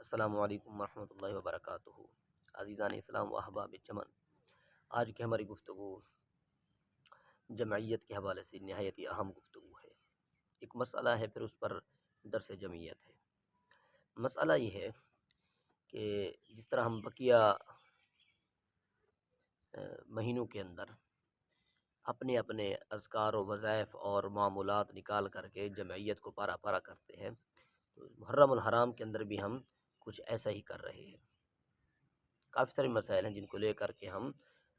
السلام علیکم ورحمۃ اللہ وبرکاتہ۔ عزیزان اسلام و احباب چمن، آج کی ہماری گفتگو جمعیت کے حوالے سے نہایت ہی اہم گفتگو ہے۔ ایک مسئلہ ہے، پھر اس پر درس جمعیت ہے۔ مسئلہ یہ ہے کہ جس طرح ہم بقیہ مہینوں کے اندر اپنے اپنے اذکار و وظائف اور معمولات نکال کر کے جمعیت کو پارا پارا کرتے ہیں، تو محرم الحرام کے اندر بھی ہم کچھ ایسا ہی کر رہے ہیں۔ کافی سارے مسائل ہیں جن کو لے کر کے ہم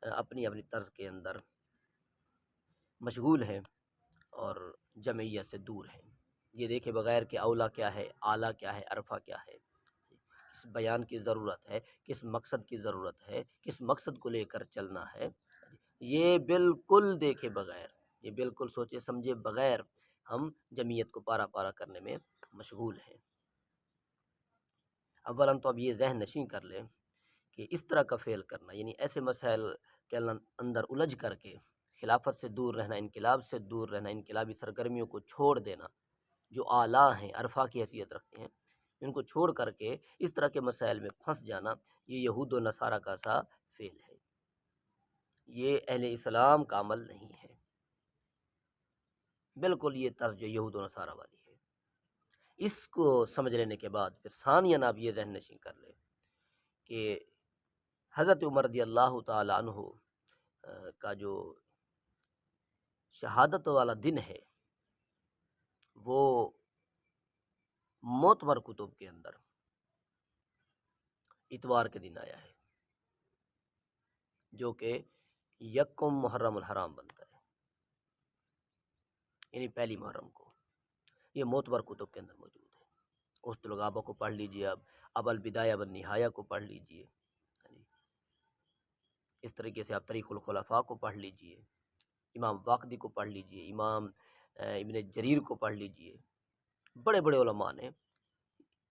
اپنی اپنی طرز کے اندر مشغول ہیں اور جمعیت سے دور ہیں۔ یہ دیکھے بغیر کہ اولا کیا ہے، اعلیٰ کیا ہے، عرفہ کیا ہے، کس بیان کی ضرورت ہے، کس مقصد کی ضرورت ہے، کس مقصد کو لے کر چلنا ہے، یہ بالکل دیکھے بغیر، یہ بالکل سوچے سمجھے بغیر ہم جمعیت کو پارا پارا کرنے میں مشغول ہیں۔ اولاً تو اب یہ ذہن نشین کر لیں کہ اس طرح کا فعل کرنا، یعنی ایسے مسائل کے اندر الجھ کر کے خلافت سے دور رہنا، انقلاب سے دور رہنا، انقلابی سرگرمیوں کو چھوڑ دینا، جو اعلیٰ ہیں، عرفہ کی حیثیت رکھتے ہیں، ان کو چھوڑ کر کے اس طرح کے مسائل میں پھنس جانا، یہ یہود و نصارہ کا سا فعل ہے۔ یہ اہل اسلام کا عمل نہیں ہے، بالکل یہ طرز جو یہود و نصارہ والی ہے۔ اس کو سمجھ لینے کے بعد پھر ثانیاً آپ یہ ذہن نشین کر لیں کہ حضرت عمر رضی اللہ تعالی عنہ کا جو شہادت والا دن ہے، وہ معتبر کتب کے اندر اتوار کے دن آیا ہے، جو کہ یکم محرم الحرام بنتا ہے، یعنی پہلی محرم کو۔ یہ معتبر کتب کے اندر موجود ہے۔ اس الغابہ کو پڑھ لیجئے، اب البدایہ والنہایہ کو پڑھ لیجئے، اس طریقے سے آپ تاریخ الخلفاء کو پڑھ لیجئے، امام واقدی کو پڑھ لیجئے، امام ابن جریر کو پڑھ لیجئے۔ بڑے بڑے علماء نے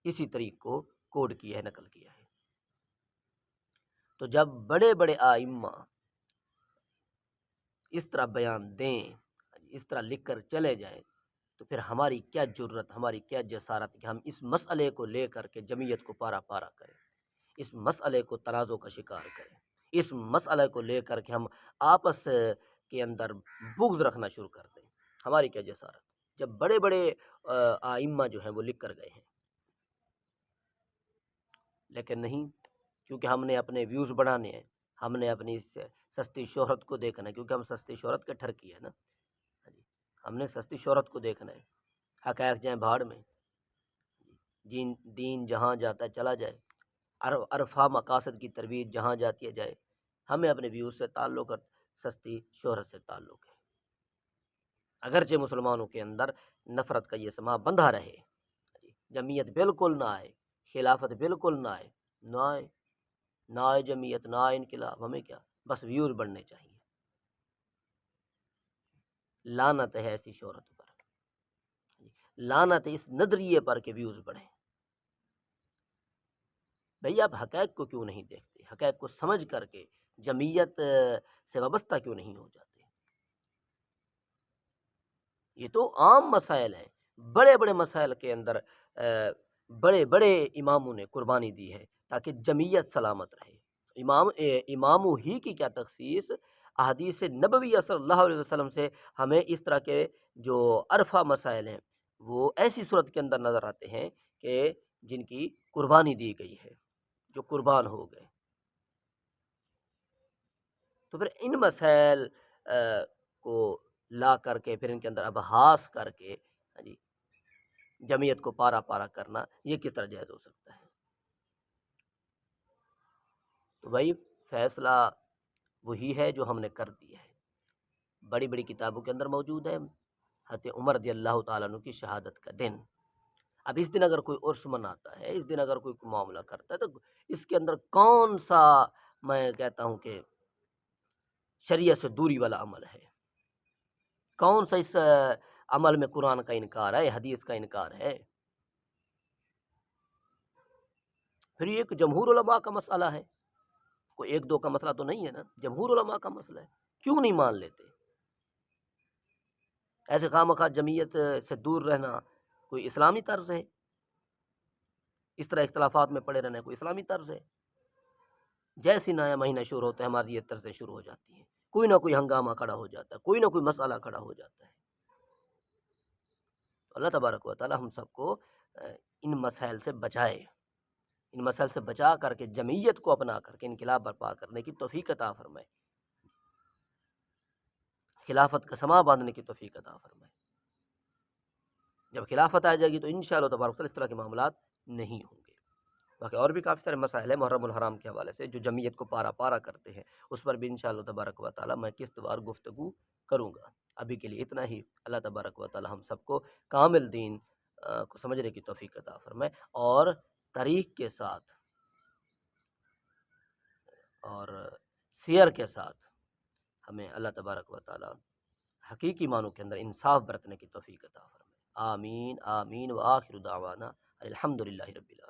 اسی طریق کو کوڈ کیا ہے، نقل کیا ہے۔ تو جب بڑے بڑے آئمہ اس طرح بیان دیں، اس طرح لکھ کر چلے جائیں، تو پھر ہماری کیا جرت، ہماری کیا جسارت کہ ہم اس مسئلے کو لے کر کے جمعیت کو پارا پارا کریں، اس مسئلے کو تنازع کا شکار کریں، اس مسئلے کو لے کر کے ہم آپس کے اندر بغض رکھنا شروع کر دیں۔ ہماری کیا جسارت، جب بڑے بڑے آئمہ جو ہیں وہ لکھ کر گئے ہیں، لیکن نہیں، کیونکہ ہم نے اپنے ویوز بڑھانے ہیں، ہم نے اپنی سستی شہرت کو دیکھنا ہے، کیونکہ ہم سستی شہرت کے ٹھرکی ہے نا، ہم نے سستی شہرت کو دیکھنا ہے۔ حقائق جائیں بھاڑ میں، دین جہاں جاتا ہے چلا جائے، عرفہ مقاصد کی ترویج جہاں جاتی ہے جائے، ہمیں اپنے ویوز سے تعلق اور سستی شہرت سے تعلق ہے۔ اگرچہ مسلمانوں کے اندر نفرت کا یہ سما بندھا رہے، جمعیت بالکل نہ آئے، خلافت بالکل نہ آئے، نہ آئے جمعیت، نہ آئے انقلاب، ہمیں کیا، بس ویوز بڑھنے چاہیے۔ لعنت ہے ایسی شہرت پر، لعنت ہے اس نظریے پر کہ ویوز بڑھیں۔ بھئی آپ حقائق کو کیوں نہیں دیکھتے؟ حقائق کو سمجھ کر کے جمعیت سے وابستہ کیوں نہیں ہو جاتے؟ یہ تو عام مسائل ہیں، بڑے بڑے مسائل کے اندر بڑے بڑے اماموں نے قربانی دی ہے تاکہ جمعیت سلامت رہے۔ اماموں ہی کی کیا تخصیص، احادیث نبویہ صلی اللہ علیہ وسلم سے ہمیں اس طرح کے جو عرفہ مسائل ہیں وہ ایسی صورت کے اندر نظر آتے ہیں کہ جن کی قربانی دی گئی ہے، جو قربان ہو گئے۔ تو پھر ان مسائل کو لا کر کے پھر ان کے اندر ابحاث کر کے جمعیت کو پارا پارا کرنا، یہ کس طرح جائز ہو سکتا ہے؟ تو بھائی فیصلہ وہی ہے جو ہم نے کر دیا ہے، بڑی بڑی کتابوں کے اندر موجود ہے، حضرت عمر رضی اللہ تعالیٰ عنہ کی شہادت کا دن۔ اب اس دن اگر کوئی عرس مناتا ہے، اس دن اگر کوئی معاملہ کرتا ہے، تو اس کے اندر کون سا، میں کہتا ہوں کہ شریعت سے دوری والا عمل ہے؟ کون سا اس عمل میں قرآن کا انکار ہے، حدیث کا انکار ہے؟ پھر یہ ایک جمہور علماء کا مسئلہ ہے، کوئی ایک دو کا مسئلہ تو نہیں ہے نا، جمہور علماء کا مسئلہ ہے، کیوں نہیں مان لیتے؟ ایسے خواہ مخواہ جمعیت سے دور رہنا کوئی اسلامی طرز ہے؟ کس طرح اختلافات میں پڑے رہنا کوئی اسلامی طرز ہے؟ جیسی نیا مہینہ شروع ہوتا ہے ہماری یہ طرزیں شروع ہو جاتی ہیں، کوئی نہ کوئی ہنگامہ کھڑا ہو جاتا ہے، کوئی نہ کوئی مسئلہ کھڑا ہو جاتا ہے۔ تو اللہ تبارک و تعالی ہم سب کو ان مسائل سے بچائے، ان مسائل سے بچا کر کے جمعیت کو اپنا کر کے انقلاب برپا کرنے کی توفیق عطا فرمائے، خلافت کا سما باندھنے کی توفیق عطا فرمائے۔ جب خلافت آ جائے گی تو انشاءاللہ تبارک و تعالی اس طرح کے معاملات نہیں ہوں گے۔ باقی اور بھی کافی سارے مسائل ہیں محرم الحرام کے حوالے سے جو جمعیت کو پارا پارا کرتے ہیں، اس پر بھی انشاءاللہ تبارک و تعالی میں قسط وار گفتگو کروں گا۔ ابھی کے لیے اتنا ہی۔ اللہ تبارک و تعالی ہم سب کو کامل دین کو سمجھنے کی توفیق عطا فرمائے، اور طریق کے ساتھ اور سیر کے ساتھ ہمیں اللہ تبارک و تعالی حقیقی معنوں کے اندر انصاف برتنے کی توفیق عطا فرمائے۔ آمین آمین وآخر دعوانا الحمدللہ رب العالمین۔